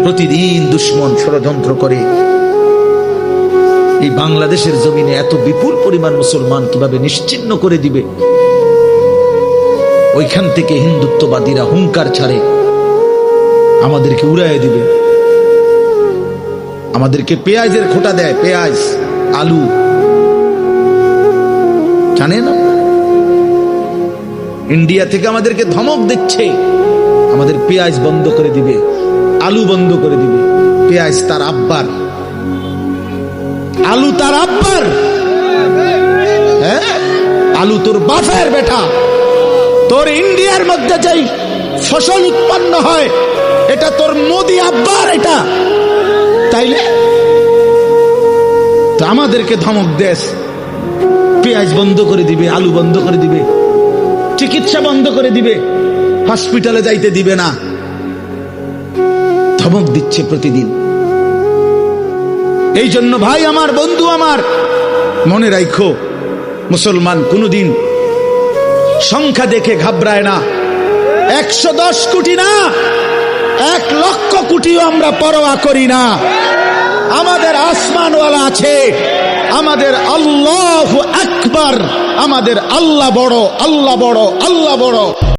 প্রতিদিন দুশ্মন ষড়যন্ত্র করে এই বাংলাদেশের জমিনে এত বিপুল পরিমাণ মুসলমান কিভাবে নিশ্চিহ্ন করে দিবে। ওইখান থেকে হিন্দুত্ববাদীরা হুঙ্কার ছাড়ে আমাদেরকে উড়াইয়ে দিবে, আমাদেরকে পেঁয়াজের খোঁটা দেয়, পেঁয়াজ আলু, জানেন ইন্ডিয়া থেকে আমাদেরকে ধমক দিচ্ছে, আমাদের পেঁয়াজ বন্ধ করে দিবে, আলু বন্ধ করে দিবে। পেঁয়াজ তার আব্বার, আলু তার আব্বার, হ্যাঁ আলু তোর বাপের বেটা। তোর ইন্ডিয়ার মধ্যে যেই ফসল উৎপন্ন হয় এটা তোর মোদি আব্বার, এটা তাইলে তো আমাদেরকে ধমক দেশ, পেঁয়াজ বন্ধ করে দিবে, আলু বন্ধ করে দিবে, চিকিৎসা বন্ধ করে দিবে, হসপিটালে যাইতে দিবে না, ধমক দিচ্ছে প্রতিদিন। এই জন্য ভাই আমার, বন্ধু আমার, মনে রাখো মুসলমান কোনদিন সংখ্যা দেখে ঘাবড়ায় না। 110 কোটি না, 1 লক্ষ কোটিও আমরা পরোয়া করি না। আমাদের আসমানওয়ালা আছে, আমাদের আল্লাহু আকবার, আমাদের আল্লাহ বড়, আল্লাহ বড়, আল্লাহ বড়।